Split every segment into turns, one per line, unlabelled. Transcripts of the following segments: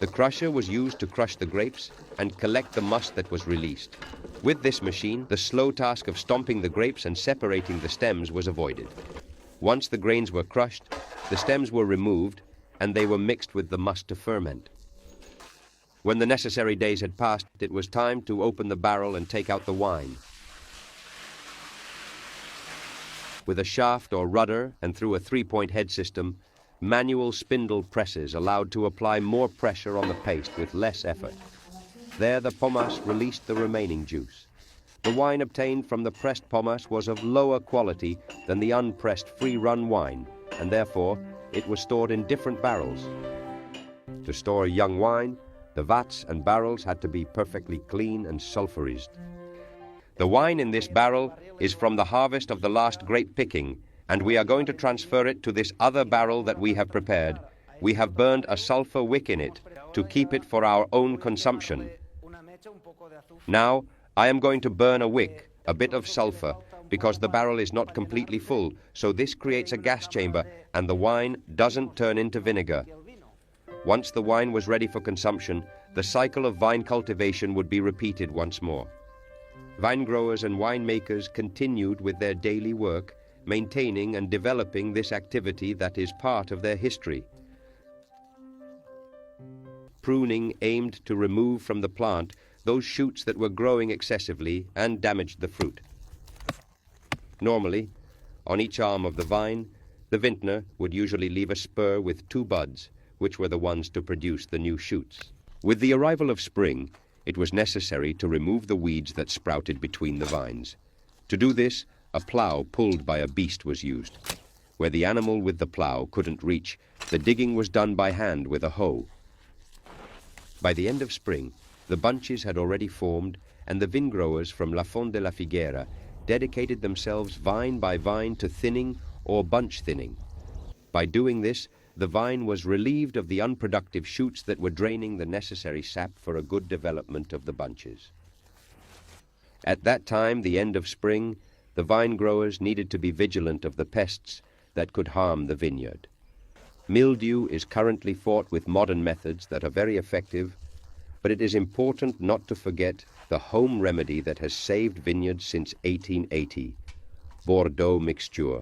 The crusher was used to crush the grapes and collect the must that was released. With this machine, the slow task of stomping the grapes and separating the stems was avoided. Once the grains were crushed, the stems were removed and they were mixed with the must to ferment. When the necessary days had passed, it was time to open the barrel and take out the wine. With a shaft or rudder and through a three-point head system, manual spindle presses allowed to apply more pressure on the paste with less effort. There the pomace released the remaining juice. The wine obtained from the pressed pomace was of lower quality than the unpressed free-run wine, and therefore it was stored in different barrels. To store young wine, the vats and barrels had to be perfectly clean and sulfurized. The wine in this barrel is from the harvest of the last grape picking, and we are going to transfer it to this other barrel that we have prepared. We have burned a sulfur wick in it to keep it for our own consumption. Now, I am going to burn a wick, a bit of sulfur, because the barrel is not completely full, so this creates a gas chamber, and the wine doesn't turn into vinegar. Once the wine was ready for consumption, the cycle of vine cultivation would be repeated once more. Vine growers and winemakers continued with their daily work, maintaining and developing this activity that is part of their history. Pruning aimed to remove from the plant those shoots that were growing excessively and damaged the fruit. Normally, on each arm of the vine, the vintner would usually leave a spur with 2 buds, which were the ones to produce the new shoots. With the arrival of spring, it was necessary to remove the weeds that sprouted between the vines. To do this, a plow pulled by a beast was used. Where the animal with the plow couldn't reach, the digging was done by hand with a hoe. By the end of spring, the bunches had already formed, and the vine growers from La Font de la Figuera dedicated themselves vine by vine to thinning or bunch thinning. By doing this, the vine was relieved of the unproductive shoots that were draining the necessary sap for a good development of the bunches. At that time, the end of spring, the vine growers needed to be vigilant of the pests that could harm the vineyard. Mildew is currently fought with modern methods that are very effective, but it is important not to forget the home remedy that has saved vineyards since 1880, Bordeaux mixture,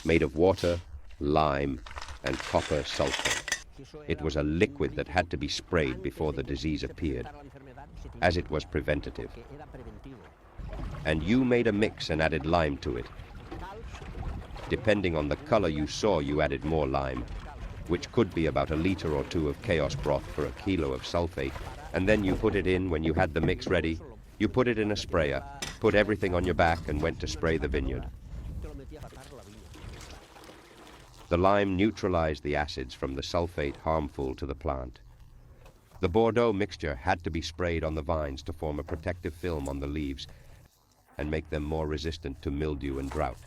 made of water, lime, and copper sulfur. It was a liquid that had to be sprayed before the disease appeared, as it was preventative. And you made a mix and added lime to it. Depending on the color you saw, you added more lime, which could be about 1 liter or 2 of chaos broth for 1 kilo of sulfate, and then you put it in when you had the mix ready. You put it in a sprayer, put everything on your back, and went to spray the vineyard. The lime neutralized the acids from the sulfate harmful to the plant. The Bordeaux mixture had to be sprayed on the vines to form a protective film on the leaves and make them more resistant to mildew and drought.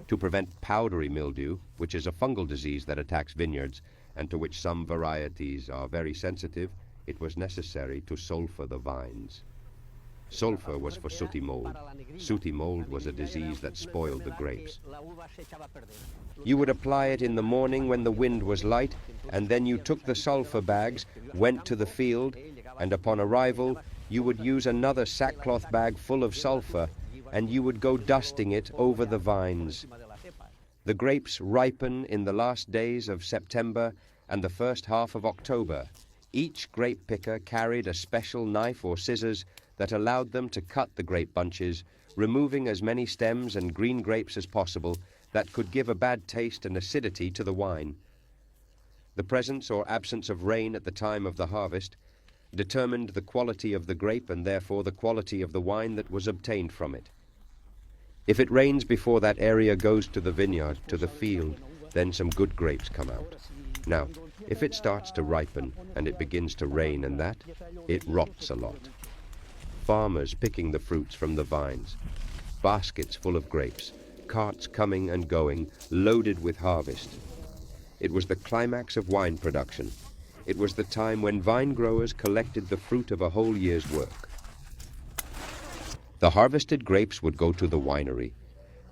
To prevent powdery mildew, which is a fungal disease that attacks vineyards and to which some varieties are very sensitive, it was necessary to sulfur the vines. Sulfur was for sooty mold. Sooty mold was a disease that spoiled the grapes. You would apply it in the morning when the wind was light, and then you took the sulfur bags, went to the field, and upon arrival you would use another sackcloth bag full of sulfur, and you would go dusting it over the vines. The grapes ripen in the last days of September and the first half of October. Each grape picker carried a special knife or scissors that allowed them to cut the grape bunches, removing as many stems and green grapes as possible that could give a bad taste and acidity to the wine. The presence or absence of rain at the time of the harvest determined the quality of the grape and therefore the quality of the wine that was obtained from it. If it rains before that area goes to the vineyard, to the field, then some good grapes come out. Now, if it starts to ripen and it begins to rain and that, it rots a lot. Farmers picking the fruits from the vines, baskets full of grapes, carts coming and going, loaded with harvest. It was the climax of wine production. It was the time when vine growers collected the fruit of a whole year's work. The harvested grapes would go to the winery.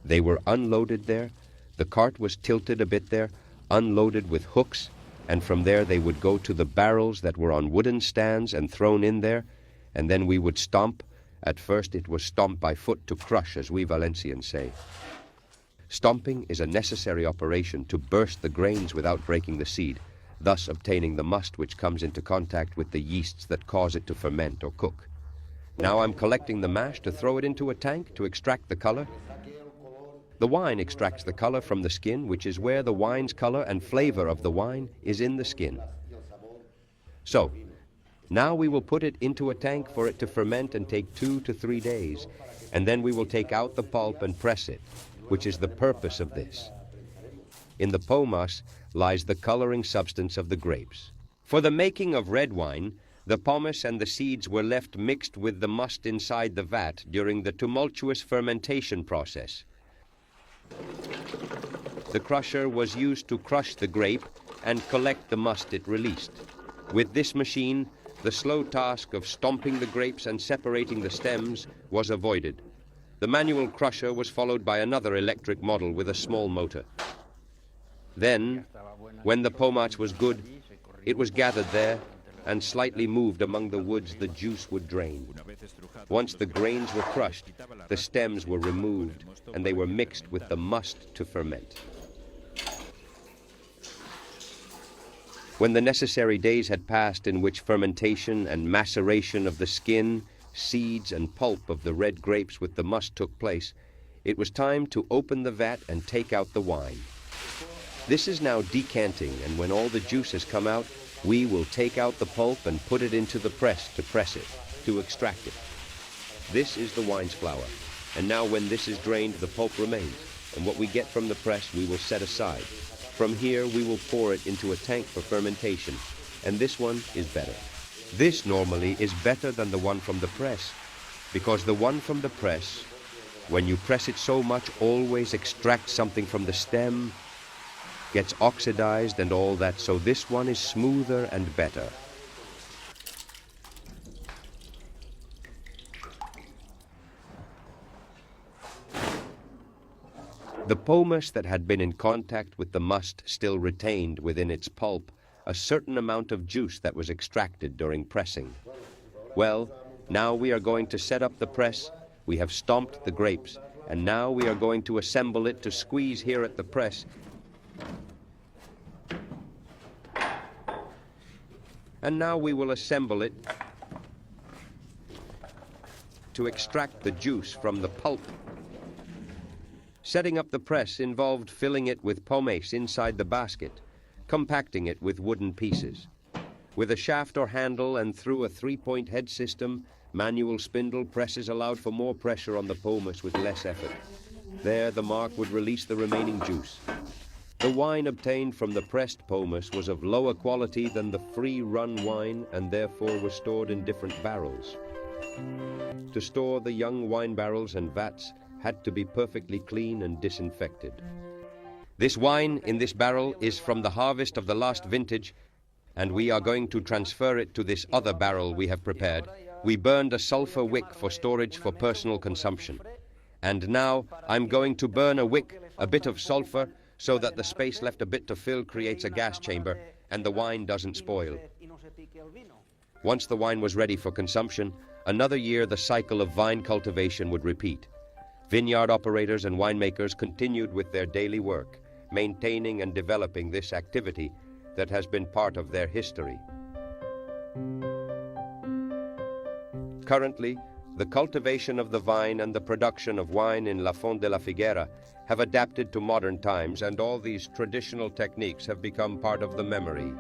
They were unloaded there. The cart was tilted a bit there, unloaded with hooks, and from there they would go to the barrels that were on wooden stands and thrown in there, and then we would stomp. At first it was stomp by foot to crush, as we Valencians say. Stomping is a necessary operation to burst the grains without breaking the seed, thus obtaining the must which comes into contact with the yeasts that cause it to ferment or cook. Now I'm collecting the mash to throw it into a tank to extract the color. The wine extracts the color from the skin, which is where the wine's color and flavor of the wine is in the skin. So, now we will put it into a tank for it to ferment and take 2 to 3 days, and then we will take out the pulp and press it, which is the purpose of this. In the pomace lies the coloring substance of the grapes. For the making of red wine, the pomace and the seeds were left mixed with the must inside the vat during the tumultuous fermentation process. The crusher was used to crush the grape and collect the must it released. With this machine, the slow task of stomping the grapes and separating the stems was avoided. The manual crusher was followed by another electric model with a small motor. Then, when the pomace was good, it was gathered there and slightly moved among the woods the juice would drain. Once the grains were crushed, the stems were removed and they were mixed with the must to ferment. When the necessary days had passed in which fermentation and maceration of the skin, seeds, and pulp of the red grapes with the must took place, it was time to open the vat and take out the wine. This is now decanting, and when all the juice has come out, we will take out the pulp and put it into the press to press it, to extract it. This is the wine's flour, and now when this is drained, the pulp remains, and what we get from the press we will set aside. From here we will pour it into a tank for fermentation, and this one is better. This normally is better than the one from the press, because the one from the press, when you press it so much, always extracts something from the stem, gets oxidized and all that, so this one is smoother and better. The pomace that had been in contact with the must still retained within its pulp a certain amount of juice that was extracted during pressing. Well, now we are going to set up the press. We have stomped the grapes, and now we are going to assemble it to squeeze here at the press. And now we will assemble it to extract the juice from the pulp. Setting up the press involved filling it with pomace inside the basket, compacting it with wooden pieces. With a shaft or handle and through a 3-point head system, manual spindle presses allowed for more pressure on the pomace with less effort. There the mark would release the remaining juice. The wine obtained from the pressed pomace was of lower quality than the free-run wine and therefore was stored in different barrels. To store the young wine barrels and vats had to be perfectly clean and disinfected. This wine in this barrel is from the harvest of the last vintage, and we are going to transfer it to this other barrel we have prepared. We burned a sulfur wick for storage for personal consumption. And now I'm going to burn a wick, a bit of sulfur, so that the space left a bit to fill creates a gas chamber and the wine doesn't spoil. Once the wine was ready for consumption, another year the cycle of vine cultivation would repeat. Vineyard operators and winemakers continued with their daily work, maintaining and developing this activity that has been part of their history. Currently, the cultivation of the vine and the production of wine in La Font de la Figuera have adapted to modern times, and all these traditional techniques have become part of the memory.